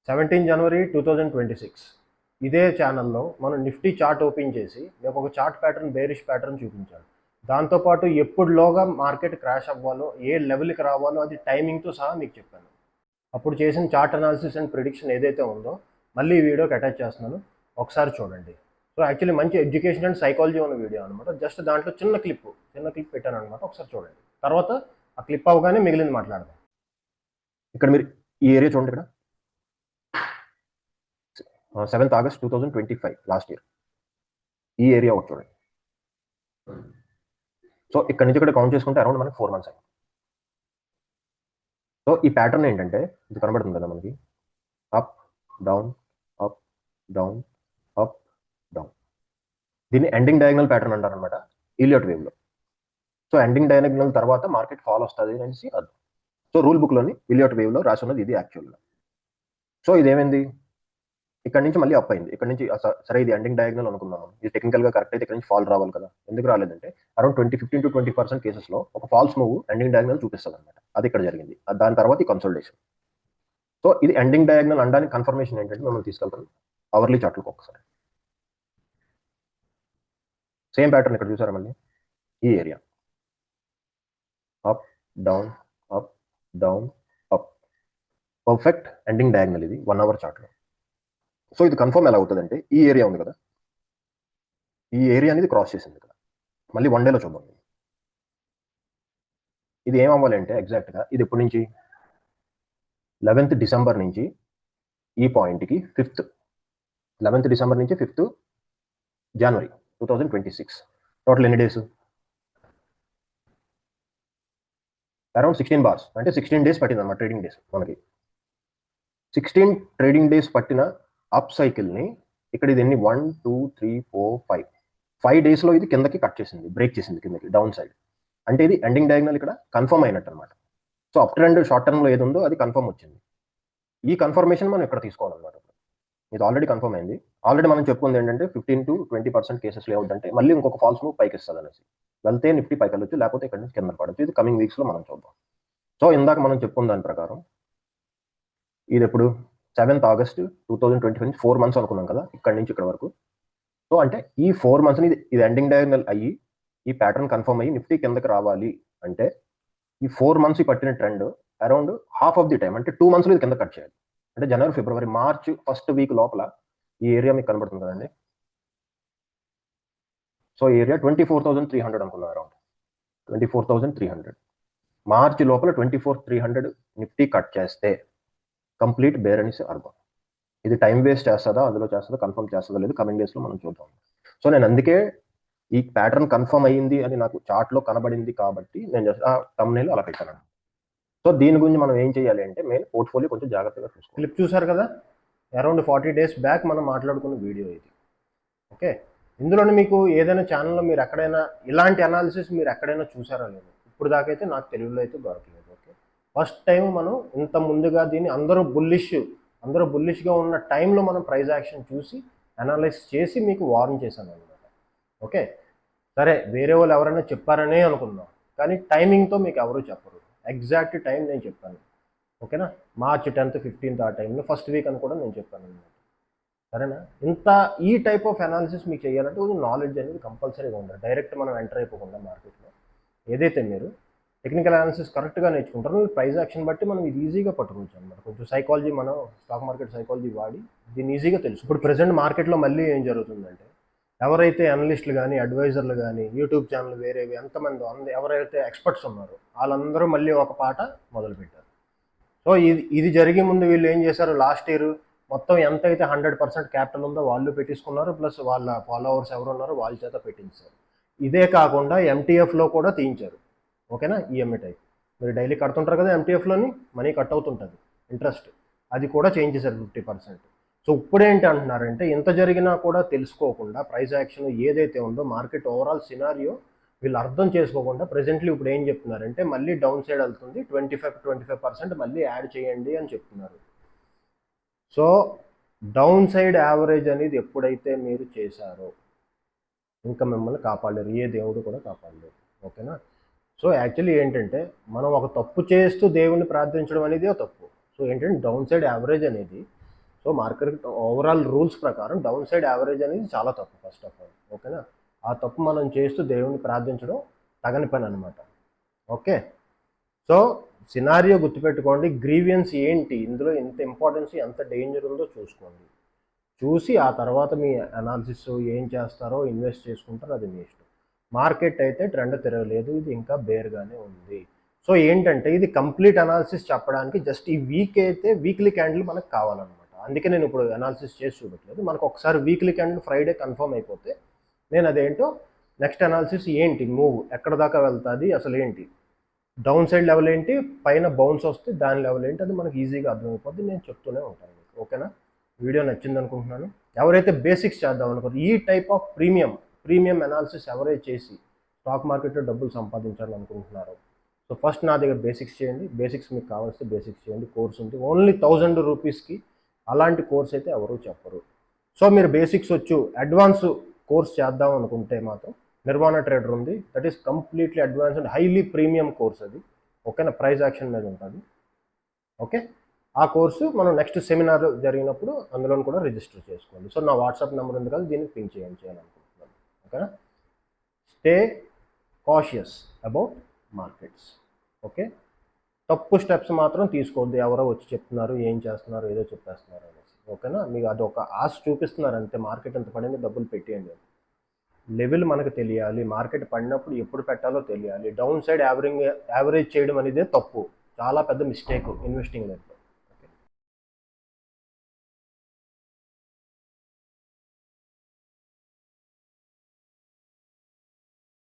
January 17 2026 ఇదే ఛానల్లో మనం నిఫ్టీ చార్ట్ ఓపెన్ చేసి మీకు ఒక చార్ట్ ప్యాటర్న్ బేరిష్ ప్యాటర్న్ చూపించాను. దాంతోపాటు ఎప్పుడులోగా మార్కెట్ క్రాష్ అవ్వాలో ఏ లెవెల్కి రావాలో అది టైమింగ్తో సహా మీకు చెప్పాను. అప్పుడు చేసిన చార్ట్ అనాలిసిస్ అండ్ ప్రిడిక్షన్ ఏదైతే ఉందో మళ్ళీ ఈ వీడియోకి అటాచ్ చేస్తున్నాను, ఒకసారి చూడండి. సో యాక్చువల్లీ మంచి ఎడ్యుకేషన్ అండ్ సైకాలజీ ఉన్న వీడియో అనమాట. జస్ట్ దాంట్లో చిన్న క్లిప్ పెట్టాను అనమాట. ఒకసారి చూడండి, తర్వాత ఆ క్లిప్ అవగానే మిగిలింది మాట్లాడదాం. ఇక్కడ మీరు ఈ ఏరియా చూడండి, ఇక్కడ 7th August 2025 లాస్ట్ ఇయర్ ఈ ఏరియా ఒకటి చూడండి. సో ఇక్కడ నుంచి ఇక్కడ కౌంట్ చేసుకుంటే అరౌండ్ మనకి 4 months అయింది. సో ఈ ప్యాటర్న్ ఏంటంటే ఇది కనబడుతుంది కదా మనకి, up down up down up down. దీన్ని ఎండింగ్ డయాగ్నల్ ప్యాటర్న్ అంటారు అనమాట ఇలియట్ వేవ్లో. సో ఎండింగ్ డయాగ్నల్ తర్వాత మార్కెట్ ఫాల్ వస్తుంది అనేసి అర్థం. సో రూల్ బుక్లోని ఇలియట్ వేవ్లో రాసి ఉన్నది ఇది యాక్చువల్గా. సో ఇదేమైంది, ఇక్కడ నుంచి మళ్ళీ అప్ అయింది. ఇక్కడ నుంచి సరే ఇది ఎండింగ్ డయాగ్నల్ అనుకున్నాము, ఇది టెక్నికల్గా కరెక్ట్ అయితే ఇక్కడ నుంచి ఫాల్ రావాలి కదా. ఎందుకు రాలేదంటే అరౌండ్ 15 to 20% కేసెస్లో ఒక ఫాల్స్ మూవ్ ఎండింగ్ డయాగ్నల్ చూపిస్తుంది అనమాట. అది ఇక్కడ జరిగింది. దాని తర్వాత ఈ కన్సల్టేషన్. సో ఇది ఎండింగ్ డయాగ్నల్ అనడానికి కన్ఫర్మేషన్ ఏంటంటే మిమ్మల్ని తీసుకెళ్తాను అవర్లీ చార్ట్లకు ఒకసారి. సేమ్ ప్యాటర్న్ ఇక్కడ చూసారా మళ్ళీ ఈ area, up down up down up, perfect ending diagonal ఇది 1 hour చార్ట్లో. సో ఇది కన్ఫర్మ్ ఎలా అవుతుందంటే ఈ ఏరియా ఉంది కదా, ఈ ఏరియా అనేది క్రాస్ చేసింది కదా. మళ్ళీ 1 dayలో చూద్దాం. ఇది ఏం అవ్వాలి అంటే ఎగ్జాక్ట్గా ఇది ఎప్పటి నుంచి 11th December నుంచి ఈ పాయింట్కి 11th December నుంచి 5th January 2026 టోటల్ ఎన్ని డేస్, అరౌండ్ 16 bars, అంటే 16 days పట్టింది అన్నమాట ట్రేడింగ్ డేస్. మనకి 16 ట్రేడింగ్ డేస్ పట్టిన అప్ సైకిల్ని ఇక్కడ ఇది ఎన్ని 1 2 3 4 5 డేస్లో ఇది కిందకి కట్ చేసింది, బ్రేక్ చేసింది కిందకి డౌన్ సైడ్. అంటే ఇది ఎండింగ్ డయాగ్నల్ ఇక్కడ కన్ఫర్మ్ అయినట్టు అనమాట. సో అప్ ట్రెండ్ షార్ట్ టర్మ్లో ఏది ఉందో అది కన్ఫర్మ్ వచ్చింది. ఈ కన్ఫర్మేషన్ మనం ఇక్కడ తీసుకోవాలన్నమాట. ఇది ఆల్రెడీ కన్ఫర్మ్ అయింది. ఆల్రెడీ మనం చెప్పుకుంది ఏంటంటే 15 to 20% కేసెస్లో ఏమిటంటే మళ్ళీ ఇంకొక ఫాల్స్ మూవ్ పైకి ఇస్తుంది అనేసి. వెళ్తే నిఫ్టీ పైకి వెళ్ళొచ్చు, లేకపోతే ఇక్కడ నుంచి కింద పడవచ్చు. ఇది కమింగ్ వీక్స్లో మనం చూద్దాం. సో ఇందాక మనం చెప్పుకున్న దాని ప్రకారం ఇది ఎప్పుడు 7th August 2025 4 months అనుకున్నాం కదా ఇక్కడ నుంచి ఇక్కడ వరకు. సో అంటే ఈ 4 months ఇది ఎండింగ్ డయాగ్నల్ అయ్యి ఈ ప్యాటర్న్ కన్ఫర్మ్ అయ్యి నిఫ్టీ కిందకి రావాలి అంటే ఈ 4 months పట్టిన trend around half of the time, అంటే 2 monthsలో ఇది కింద కట్ చేయాలి. అంటే జనవరి ఫిబ్రవరి మార్చ్ ఫస్ట్ వీక్ లోపల ఈ ఏరియా మీకు కనబడుతుంది కదండి. సో ఏరియా 24,300 అనుకున్నాం, అరౌండ్ 24,300. మార్చి లోపల 24,300 నిఫ్టీ కట్ చేస్తే కంప్లీట్ బేర్ అనేసి అర్థం. ఇది టైం వేస్ట్ చేస్తుందా, అందులో చేస్తుందా, కన్ఫర్మ్ చేస్తుందా లేదు కమింగ్ డేస్లో మనం చూద్దాం. సో నేను అందుకే ఈ ప్యాటర్న్ కన్ఫర్మ్ అయ్యింది అని నాకు చార్ట్లో కనబడింది కాబట్టి నేను జస్ట్ ఆ thumbnail అలా పెట్టాను. సో దీని గురించి మనం ఏం చేయాలి అంటే మెయిన్ పోర్ట్ఫోలియో కొంచెం జాగ్రత్తగా చూసుకోవాలి. క్లిప్ చూసారు కదా, అరౌండ్ 40 days బ్యాక్ మనం మాట్లాడుకున్న వీడియో ఇది. ఓకే, ఇందులోనే మీకు ఏదైనా ఛానల్లో మీరు ఎక్కడైనా ఇలాంటి అనాలిసిస్ మీరు ఎక్కడైనా చూసారా లేదు, ఇప్పుడు దాకా అయితే నాకు తెలుగులో అయితే దొరకలేదు. ఓకే, ఫస్ట్ టైం మనం ఇంత ముందుగా దీన్ని అందరూ బుల్లిష్గా ఉన్న టైంలో మనం ప్రైస్ యాక్షన్ చూసి అనాలైజ్ చేసి మీకు వార్న్ చేశాను అనమాట. ఓకే, సరే వేరే వాళ్ళు ఎవరైనా చెప్పారనే అనుకుందాం, కానీ టైమింగ్తో మీకు ఎవరు చెప్పరు. ఎగ్జాక్ట్ టైం నేను చెప్పాను. ఓకేనా, March 10th 15th ఆ టైంలో ఫస్ట్ వీక్ అని కూడా నేను చెప్పాను అనమాట. సరేనా, ఈ టైప్ ఆఫ్ అనాలిసిస్ మీకు చేయాలంటే కొంచెం నాలెడ్జ్ అనేది కంపల్సరీగా ఉండాలి. డైరెక్ట్ మనం ఎంటర్ అయిపోకుండా మార్కెట్లో ఏదైతే మీరు టెక్నికల్ అనాలిసిస్ కరెక్ట్గా నేర్చుకుంటారో ప్రైస్ యాక్షన్ బట్టి మనం ఇది ఈజీగా పట్టుకోవచ్చు అనమాట. కొంచెం సైకాలజీ, మనం స్టాక్ మార్కెట్ సైకాలజీ వాడి దీన్ని ఈజీగా తెలుసు. ఇప్పుడు ప్రెసెంట్ మార్కెట్లో మళ్ళీ ఏం జరుగుతుందంటే ఎవరైతే అనలిస్టులు కానీ అడ్వైజర్లు కానీ యూట్యూబ్ ఛానల్ వేరేవి ఎంతమంది ఎవరైతే ఎక్స్పర్ట్స్ ఉన్నారో వాళ్ళందరూ మళ్ళీ ఒక పాట మొదలుపెట్టారు. సో ఇది జరిగే ముందు వీళ్ళు ఏం చేశారు, లాస్ట్ ఇయర్ మొత్తం ఎంతైతే 100% క్యాపిటల్ ఉందో వాళ్ళు పెట్టించుకున్నారు, ప్లస్ వాళ్ళ ఫాలోవర్స్ ఎవరు ఉన్నారో వాళ్ళ చేత పెట్టించారు. ఇదే కాకుండా MTFలో కూడా తీయించారు. ఓకేనా, ఈఎంఐ టైప్ మీరు డైలీ కడుతుంటారు కదా, MTFలోని మనీ కట్ అవుతుంటుంది ఇంట్రెస్ట్, అది కూడా చేంజ్ చేశారు 50%. సో ఇప్పుడేంటి అంటున్నారంటే ఇంత జరిగినా కూడా తెలుసుకోకుండా ప్రైస్ యాక్షన్ ఏదైతే ఉందో మార్కెట్ ఓవరాల్ సినారియో వీళ్ళు అర్థం చేసుకోకుండా ప్రెజెంట్లీ ఇప్పుడు ఏం చెప్తున్నారంటే మళ్ళీ డౌన్ సైడ్ వెళ్తుంది, 25% మళ్ళీ యాడ్ చేయండి అని చెప్తున్నారు. సో డౌన్ సైడ్ యావరేజ్ అనేది ఎప్పుడైతే మీరు చేశారో ఇంకా మిమ్మల్ని కాపాడలేరు, ఏ దేవుడు కూడా కాపాడలేరు. ఓకేనా, సో యాక్చువల్లీ ఏంటంటే మనం ఒక తప్పు చేస్తూ దేవుణ్ణి ప్రార్థించడం అనేది తప్పు. సో ఏంటంటే డౌన్ సైడ్ యావరేజ్ అనేది సో మార్కెట్ ఓవరాల్ రూల్స్ ప్రకారం డౌన్ సైడ్ యావరేజ్ అనేది చాలా తప్పు ఫస్ట్ ఆఫ్ ఆల్. ఓకేనా, ఆ తప్పు మనం చేస్తూ దేవుని ప్రార్థించడం తగని పని అనమాట. ఓకే, సో సినారియో గుర్తుపెట్టుకోండి. గ్రీవియన్స్ ఏంటి, ఇందులో ఎంత ఇంపార్టెన్స్, ఎంత డేంజర్ ఉందో చూసుకోండి. చూసి ఆ తర్వాత మీ అనాలిసిస్ ఏం చేస్తారో, ఇన్వెస్ట్ చేసుకుంటారో అది మీ ఇష్టం. మార్కెట్ అయితే ట్రెండ్ తిరగలేదు, ఇది ఇంకా బేర్గానే ఉంది. సో ఏంటంటే ఇది కంప్లీట్ అనాలిసిస్ చెప్పడానికి జస్ట్ ఈ వీక్ అయితే వీక్లీ క్యాండిల్ మనకు కావాలన్నమాట. అందుకే నేను ఇప్పుడు అనాలిసిస్ చేసి చూడట్లేదు. మనకు ఒకసారి వీక్లీ క్యాండిల్ ఫ్రైడే కన్ఫర్మ్ అయిపోతే నేను అదేంటో నెక్స్ట్ అనాలిసిస్ ఏంటి, మూవ్ ఎక్కడ దాకా వెళ్తుంది, అసలు ఏంటి డౌన్ సైడ్ లెవెల్ ఏంటి, పైన బౌన్స్ వస్తే దాని లెవెల్ ఏంటి, అది మనకి ఈజీగా అర్థమైపోద్ది. నేను చెప్తూనే ఉంటాను మీకు. ఓకేనా, వీడియో నచ్చింది అనుకుంటున్నాను. ఎవరైతే బేసిక్స్ చేద్దాం అనుకోరు, ఈ టైప్ ఆఫ్ ప్రీమియం అనాలిసిస్ ఎవరైతే చేసి స్టాక్ మార్కెట్లో డబ్బులు సంపాదించాలనుకుంటున్నారో, సో ఫస్ట్ నా దగ్గర బేసిక్స్ చేయండి. బేసిక్స్ మీకు కావాల్సి బేసిక్స్ చేయండి. కోర్స్ ఉంది ఓన్లీ 1000 రూపీస్కి. అలాంటి కోర్స్ అయితే ఎవరు చెప్పరు. సో మీరు బేసిక్స్ వచ్చు అడ్వాన్స్ కోర్స్ చేద్దాం అనుకుంటే మాత్రం నిర్వాణ ట్రేడర్ ఉంది. That is completely advance and highly premium course అది. ఓకేనా, ప్రైజ్ యాక్షన్ మీద ఉంటుంది. ఓకే, ఆ కోర్సు మనం నెక్స్ట్ సెమినార్ జరిగినప్పుడు అందులో కూడా రిజిస్టర్ చేసుకోండి. సో నా వాట్సాప్ నెంబర్ ఉంది కదా, దీన్ని పింక్ చేయాలనుకుంటున్నాను. ఓకేనా, stay cautious about markets. Okay, తప్పు స్టెప్స్ మాత్రం తీసుకోవద్దు. ఎవరో వచ్చి చెప్తున్నారు, ఏం చేస్తున్నారు, ఏదో చెప్పేస్తున్నారు అనేసి. ఓకేనా, మీకు అది ఒక ఆశ చూపిస్తున్నారు అంతే. మార్కెట్ ఎంత పడింది, డబ్బులు పెట్టేయండి. లెవెల్ మనకు తెలియాలి. మార్కెట్ పడినప్పుడు ఎప్పుడు పెట్టాలో తెలియాలి. డౌన్ సైడ్ యావరేజ్ చేయడం అనేది తప్పు, చాలా పెద్ద మిస్టేక్ ఇన్వెస్టింగ్ లైఫ్లో.